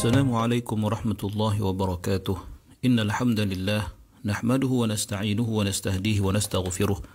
Assalamualaikum warahmatullahi wabarakatuh. Innal hamdalillah nahmaduhu wa nasta'inuhu wa nastahdihi wa nastaghfiruh wa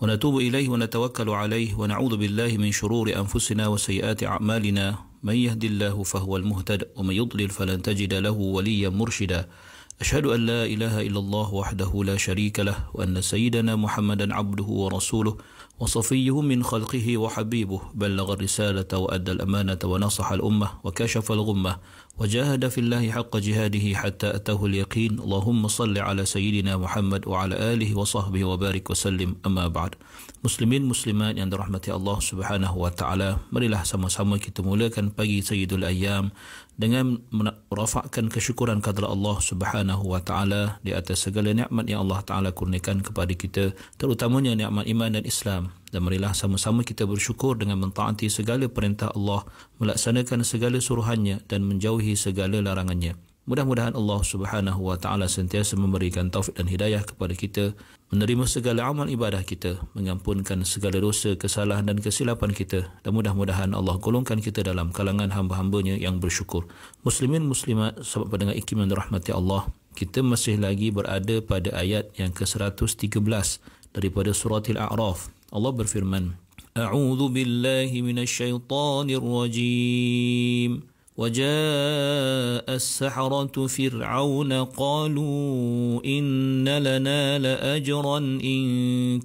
natubu ilaihi wa natawakkalu alaihi wa na'udzu billahi min shururi anfusina wa sayyiati a'malina. Man yahdihillahu fahuwal muhtad wa man yudlil falan tajida lahu waliyyan murshida. Ashhadu an la ilaha illallah wahdahu la syarika lah wa anna sayyidana Muhammadan abduhu wa rasuluh wa safiyyuhu min khalqihi wa habibuh ballagha risalata wa adda al-amanata wa nasaha al-ummah wa kashafa al-ghummah wa jahada fillahi haqqa jihadihi hatta atahu al-yaqin. Allahumma salli ala sayyidina Muhammad wa ala alihi wa sahbihi wa barik wa sallim, amma ba'd. Muslimin muslimat yang dirahmati Allah Subhanahu wa taala, marilah sama-sama kita mulakan pagi Sayyidul Ayyam dengan merafakkan kesyukuran kepada Allah Subhanahu wa taala di atas segala nikmat yang Allah taala kurniakan kepada kita, terutamanya nikmat iman dan Islam. Dan marilah sama-sama kita bersyukur dengan mentaati segala perintah Allah, melaksanakan segala suruhannya dan menjauhi segala larangannya. Mudah-mudahan Allah Subhanahu wa taala sentiasa memberikan taufik dan hidayah kepada kita, menerima segala amal ibadah kita, mengampunkan segala dosa, kesalahan dan kesilapan kita, dan mudah-mudahan Allah golongkan kita dalam kalangan hamba-hambanya yang bersyukur. Muslimin muslimat, sahabat pendengar IKIM yang dirahmati Allah, kita masih lagi berada pada ayat yang ke-113 daripada surah Al-A'raf. Allah berfirman, A'udzu billahi minasyaitonir rajim. وجاء السحرة فرعون قالوا إن لنا لأجرا إن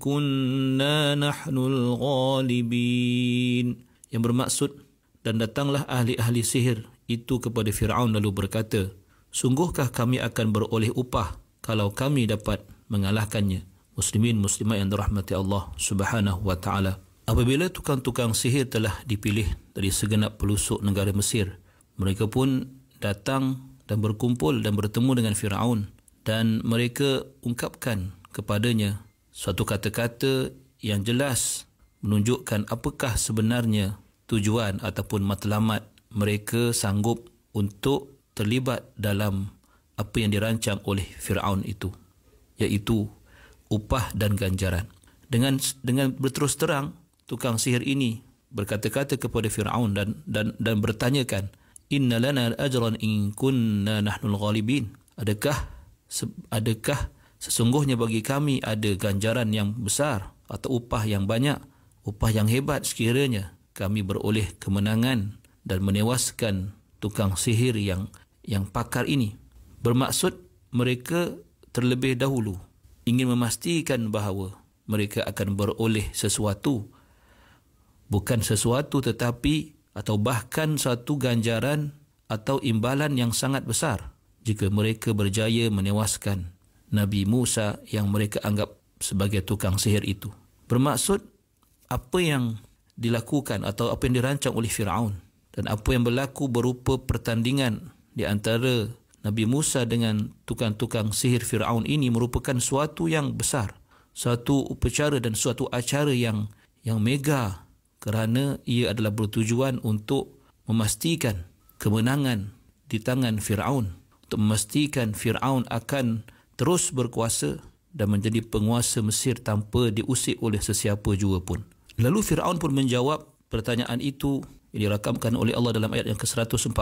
كنا نحن الغالبين. Yang bermaksud, dan datanglah ahli-ahli sihir itu kepada Fir'aun lalu berkata, sungguhkah kami akan beroleh upah kalau kami dapat mengalahkannya. Muslimin muslimat yang dirahmati Allah Subhanahu wa taala, apabila tukang-tukang sihir telah dipilih dari segenap pelosok negara Mesir, mereka pun datang dan berkumpul dan bertemu dengan Fir'aun, dan mereka ungkapkan kepadanya suatu kata-kata yang jelas menunjukkan apakah sebenarnya tujuan ataupun matlamat mereka sanggup untuk terlibat dalam apa yang dirancang oleh Fir'aun itu, iaitu upah dan ganjaran. Dengan berterus terang, tukang sihir ini berkata-kata kepada Fir'aun dan bertanyakan, Inna lana ajran in kunna nahnul ghalibin. Adakah sesungguhnya bagi kami ada ganjaran yang besar atau upah yang banyak, upah yang hebat sekiranya kami beroleh kemenangan dan menewaskan tukang sihir yang pakar ini. Bermaksud mereka terlebih dahulu ingin memastikan bahawa mereka akan beroleh sesuatu, bukan sesuatu tetapi atau bahkan satu ganjaran atau imbalan yang sangat besar jika mereka berjaya menewaskan Nabi Musa yang mereka anggap sebagai tukang sihir itu. Bermaksud apa yang dilakukan atau apa yang dirancang oleh Fir'aun dan apa yang berlaku berupa pertandingan di antara Nabi Musa dengan tukang-tukang sihir Fir'aun ini merupakan suatu yang besar, suatu upacara dan suatu acara yang mega, kerana ia adalah bertujuan untuk memastikan kemenangan di tangan Fir'aun, untuk memastikan Fir'aun akan terus berkuasa dan menjadi penguasa Mesir tanpa diusik oleh sesiapa jua pun. Lalu Fir'aun pun menjawab pertanyaan itu yang dirakamkan oleh Allah dalam ayat yang ke-114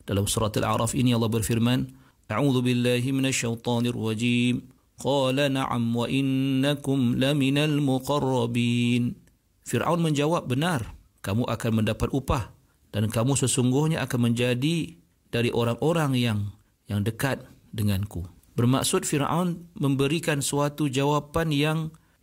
dalam surah Al-A'raf ini. Allah berfirman, A'udzu billahi minasyaitonir rajim. Qala na'am wa innakum laminal muqarrabin. Fir'aun menjawab, benar, kamu akan mendapat upah dan kamu sesungguhnya akan menjadi dari orang-orang yang dekat denganku. Bermaksud Fir'aun memberikan suatu jawapan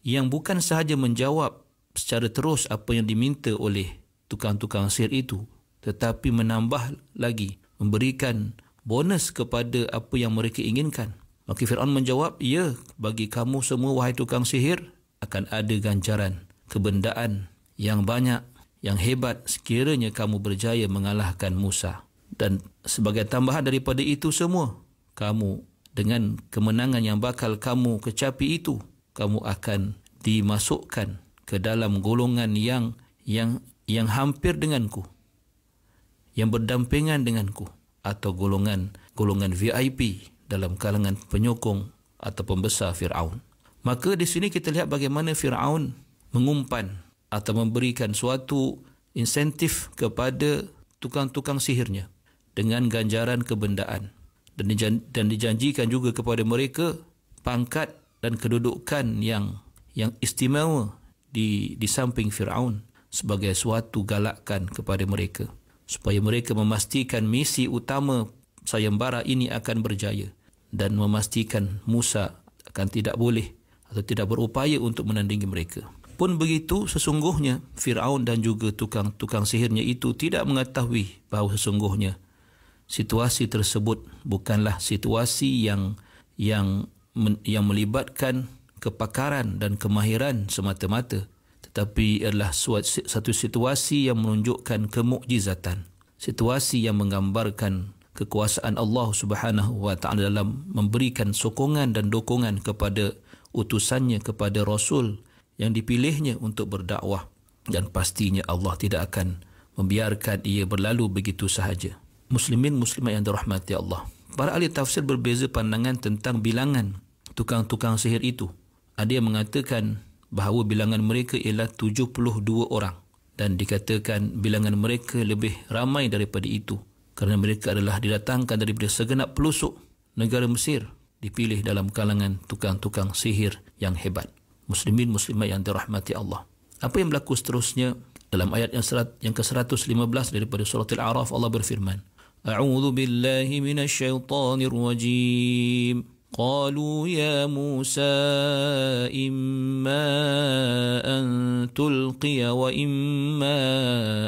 yang bukan sahaja menjawab secara terus apa yang diminta oleh tukang-tukang sihir itu, tetapi menambah lagi, memberikan bonus kepada apa yang mereka inginkan. Maka Fir'aun menjawab, ya, bagi kamu semua wahai tukang sihir akan ada ganjaran, kebendaan yang banyak, yang hebat sekiranya kamu berjaya mengalahkan Musa. Dan sebagai tambahan daripada itu semua, kamu dengan kemenangan yang bakal kamu kecapi itu, kamu akan dimasukkan ke dalam golongan yang hampir denganku, yang berdampingan denganku, atau golongan VIP dalam kalangan penyokong atau pembesar Fir'aun. Maka di sini kita lihat bagaimana Fir'aun mengumpan atau memberikan suatu insentif kepada tukang-tukang sihirnya. dengan ganjaran kebendaan, dan dijanjikan juga kepada mereka pangkat dan kedudukan yang istimewa di samping Firaun sebagai suatu galakan kepada mereka supaya mereka memastikan misi utama sayembara ini akan berjaya dan memastikan Musa akan tidak boleh atau tidak berupaya untuk menandingi mereka. Pun begitu, sesungguhnya Firaun dan juga tukang sihirnya itu tidak mengetahui bahawa sesungguhnya situasi tersebut bukanlah situasi yang melibatkan kepakaran dan kemahiran semata-mata, tetapi adalah satu situasi yang menunjukkan kemukjizatan, situasi yang menggambarkan kekuasaan Allah Subhanahu wa taala dalam memberikan sokongan dan dukungan kepada utusannya, kepada Rasul yang dipilihnya untuk berdakwah, dan pastinya Allah tidak akan membiarkan ia berlalu begitu sahaja. Muslimin muslimat yang dirahmati Allah, para ahli tafsir berbeza pandangan tentang bilangan tukang-tukang sihir itu. Ada yang mengatakan bahawa bilangan mereka ialah 72 orang, dan dikatakan bilangan mereka lebih ramai daripada itu kerana mereka adalah didatangkan daripada segenap pelosok negara Mesir, dipilih dalam kalangan tukang-tukang sihir yang hebat. Muslimin muslimat yang dirahmati Allah, apa yang berlaku seterusnya dalam ayat yang ke-115 daripada surah Al-A'raf? Allah berfirman, A'udzu billahi minasyaitonir rajim. Qalu ya Musa imma an tulqiya wa imma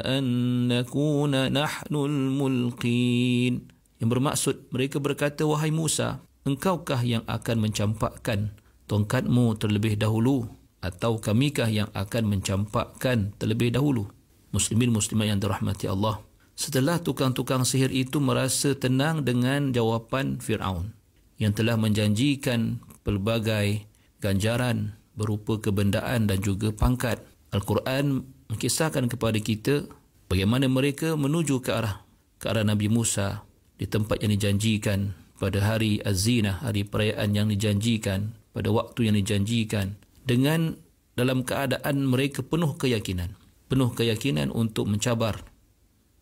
an nakuna nahnul mulqin. Yang bermaksud, mereka berkata, wahai Musa, engkaukah yang akan mencampakkan tongkatmu terlebih dahulu, atau kamikah yang akan mencampakkan terlebih dahulu? Muslimin muslimat yang dirahmati Allah, setelah tukang-tukang sihir itu merasa tenang dengan jawapan Firaun yang telah menjanjikan pelbagai ganjaran berupa kebendaan dan juga pangkat, Al-Quran mengisahkan kepada kita bagaimana mereka menuju ke arah Nabi Musa di tempat yang dijanjikan pada hari Az-Zinah, hari perayaan yang dijanjikan, pada waktu yang dijanjikan, dengan dalam keadaan mereka penuh keyakinan untuk mencabar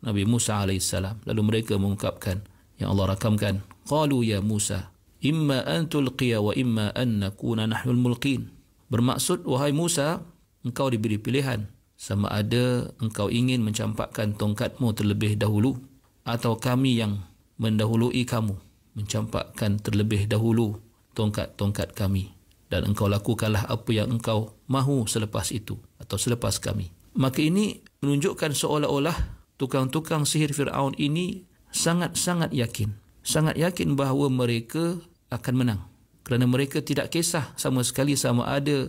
Nabi Musa AS. Lalu mereka mengungkapkan yang Allah rakamkan, qalu ya Musa imma an tulqiya wa imma an nakuna nahnul mulqin. Bermaksud, wahai Musa, engkau diberi pilihan, sama ada engkau ingin mencampakkan tongkatmu terlebih dahulu, atau kami yang mendahului kamu mencampakkan terlebih dahulu tongkat-tongkat kami, dan engkau lakukanlah apa yang engkau mahu selepas itu atau selepas kami. Maka ini menunjukkan seolah-olah tukang-tukang sihir Firaun ini sangat yakin bahawa mereka akan menang, kerana mereka tidak kisah sama sekali sama ada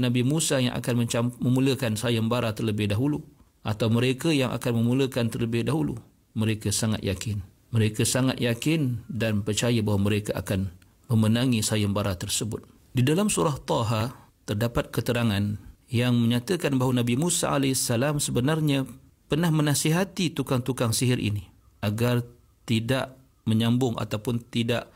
Nabi Musa yang akan memulakan sayembara terlebih dahulu atau mereka yang akan memulakan terlebih dahulu. Mereka sangat yakin dan percaya bahawa mereka akan memenangi sayembara tersebut. Di dalam surah Taha terdapat keterangan yang menyatakan bahawa Nabi Musa AS sebenarnya pernah menasihati tukang-tukang sihir ini agar tidak menyambung ataupun tidak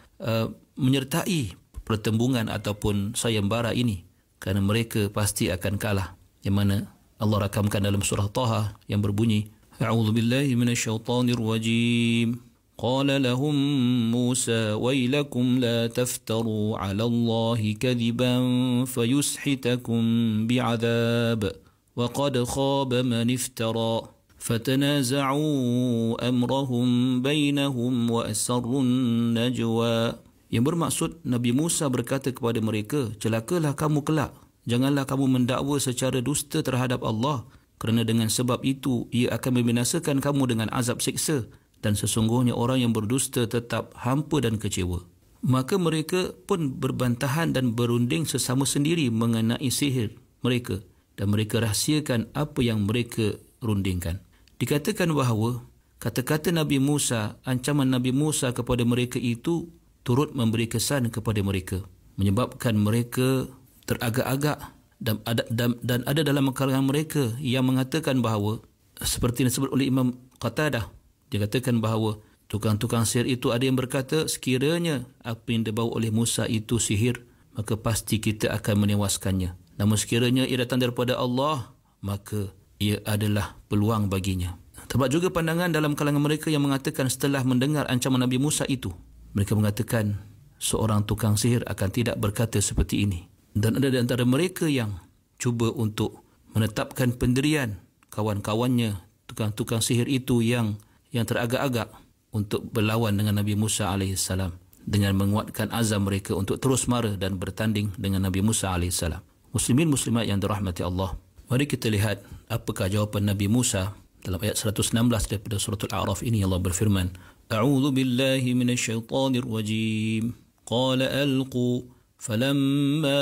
menyertai pertembungan ataupun sayembara ini, kerana mereka pasti akan kalah. Yang mana Allah rakamkan dalam surah Taha yang berbunyi, A'udzu billahi minasyaitonir rajim. Qala lahum Musa wailakum la taftaru 'ala Allahi kadhiban fayushitakum bi'adzab wa qad khaba man iftara fatanaza'u amrahum bainahum wa asarrun najwa. Yang bermaksud, Nabi Musa berkata kepada mereka, celakalah kamu kelak, janganlah kamu mendakwa secara dusta terhadap Allah, kerana dengan sebab itu ia akan membinasakan kamu dengan azab siksa, dan sesungguhnya orang yang berdusta tetap hampa dan kecewa. Maka mereka pun berbantahan dan berunding sesama sendiri mengenai sihir mereka, dan mereka rahsiakan apa yang mereka rundingkan. Dikatakan bahawa kata-kata Nabi Musa, ancaman Nabi Musa kepada mereka itu turut memberi kesan kepada mereka, menyebabkan mereka teragak-agak, dan ada dalam kalangan mereka yang mengatakan bahawa, seperti yang disebut oleh Imam Qatadah, dia katakan bahawa tukang-tukang sihir itu ada yang berkata, sekiranya apa yang dibawa oleh Musa itu sihir, maka pasti kita akan menewaskannya. Namun sekiranya ia datang daripada Allah, maka ia adalah peluang baginya. Terdapat juga pandangan dalam kalangan mereka yang mengatakan setelah mendengar ancaman Nabi Musa itu, mereka mengatakan seorang tukang sihir akan tidak berkata seperti ini. Dan ada di antara mereka yang cuba untuk menetapkan pendirian kawan-kawannya, tukang-tukang sihir itu yang teragak-agak untuk berlawan dengan Nabi Musa AS, dengan menguatkan azam mereka untuk terus mara dan bertanding dengan Nabi Musa AS. Muslimin muslimat yang dirahmati Allah, mari kita lihat apakah jawapan Nabi Musa dalam ayat 116 daripada surah Al-A'raf ini. Allah berfirman, A'udzu billahi minasyaitonir rajim. Qala alqu falamma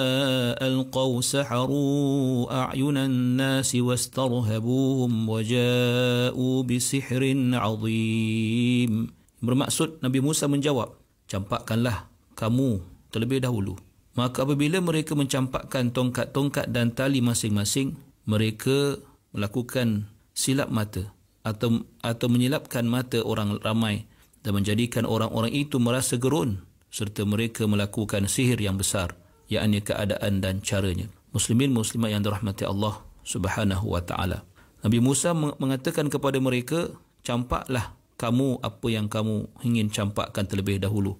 alqaw saharu a'yunan nasi wastarhabuhum waja'u bisihrin 'azim. Bermaksud Nabi Musa menjawab, campakkanlah kamu terlebih dahulu. Maka apabila mereka mencampakkan tongkat-tongkat dan tali masing-masing, mereka melakukan silap mata atau menyilapkan mata orang ramai dan menjadikan orang-orang itu merasa gerun, serta mereka melakukan sihir yang besar, yakni keadaan dan caranya. Muslimin muslimat yang dirahmati Allah Subhanahu wa taala. Nabi Musa mengatakan kepada mereka, campaklah kamu apa yang kamu ingin campakkan terlebih dahulu.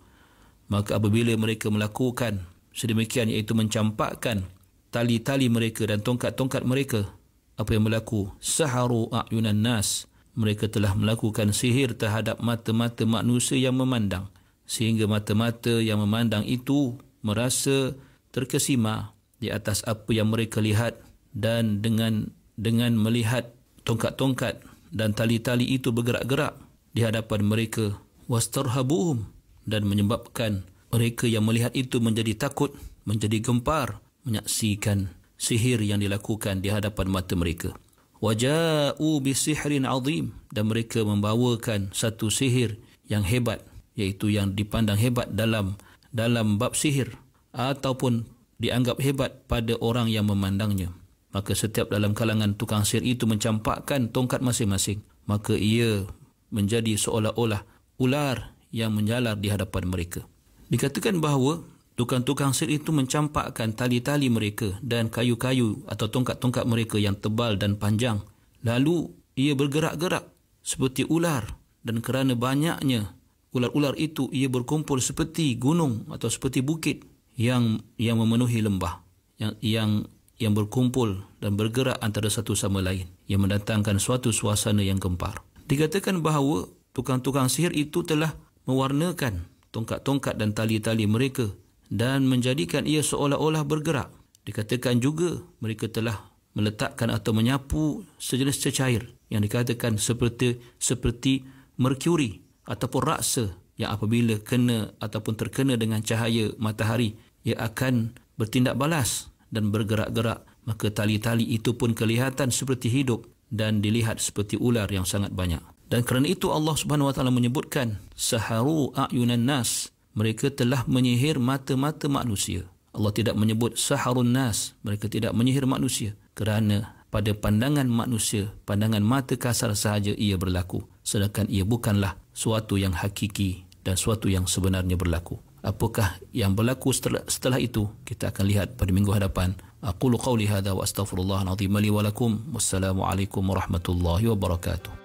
Maka apabila mereka melakukan sedemikian, iaitu mencampakkan tali-tali mereka dan tongkat-tongkat mereka, apa yang berlaku? Saharu a'yunan nas. Mereka telah melakukan sihir terhadap mata-mata manusia yang memandang, sehingga mata-mata yang memandang itu merasa terkesima di atas apa yang mereka lihat, dan dengan melihat tongkat-tongkat dan tali-tali itu bergerak-gerak di hadapan mereka, wastarhabuhum, dan menyebabkan mereka yang melihat itu menjadi takut, menjadi gempar menyaksikan sihir yang dilakukan di hadapan mata mereka. Waja'u bisihrin 'azim, dan mereka membawakan satu sihir yang hebat, iaitu yang dipandang hebat dalam bab sihir ataupun dianggap hebat pada orang yang memandangnya. Maka setiap dalam kalangan tukang sihir itu mencampakkan tongkat masing-masing, maka ia menjadi seolah-olah ular yang menjalar di hadapan mereka. Dikatakan bahawa tukang-tukang sihir itu mencampakkan tali-tali mereka dan kayu-kayu atau tongkat-tongkat mereka yang tebal dan panjang. Lalu ia bergerak-gerak seperti ular, dan kerana banyaknya ular-ular itu, ia berkumpul seperti gunung atau seperti bukit yang memenuhi lembah, yang berkumpul dan bergerak antara satu sama lain, yang mendatangkan suatu suasana yang gempar. Dikatakan bahawa tukang-tukang sihir itu telah mewarnakan tongkat-tongkat dan tali-tali mereka dan menjadikan ia seolah-olah bergerak. Dikatakan juga mereka telah meletakkan atau menyapu sejenis cecair yang dikatakan seperti merkuri ataupun raksa, yang apabila kena ataupun terkena dengan cahaya matahari, ia akan bertindak balas dan bergerak-gerak. Maka tali-tali itu pun kelihatan seperti hidup dan dilihat seperti ular yang sangat banyak. Dan kerana itu Allah Subhanahu wa taala menyebutkan saharu a'yunan nas, mereka telah menyihir mata-mata manusia. Allah tidak menyebut saharun nas, mereka tidak menyihir manusia, kerana pada pandangan manusia, pandangan mata kasar sahaja ia berlaku, sedangkan ia bukanlah suatu yang hakiki dan suatu yang sebenarnya berlaku. Apakah yang berlaku setelah itu, kita akan lihat pada minggu hadapan. Aqulu qawli hadha wa astaghfirullahal azim li wa lakum. Wassalamualaikum warahmatullahi wabarakatuh.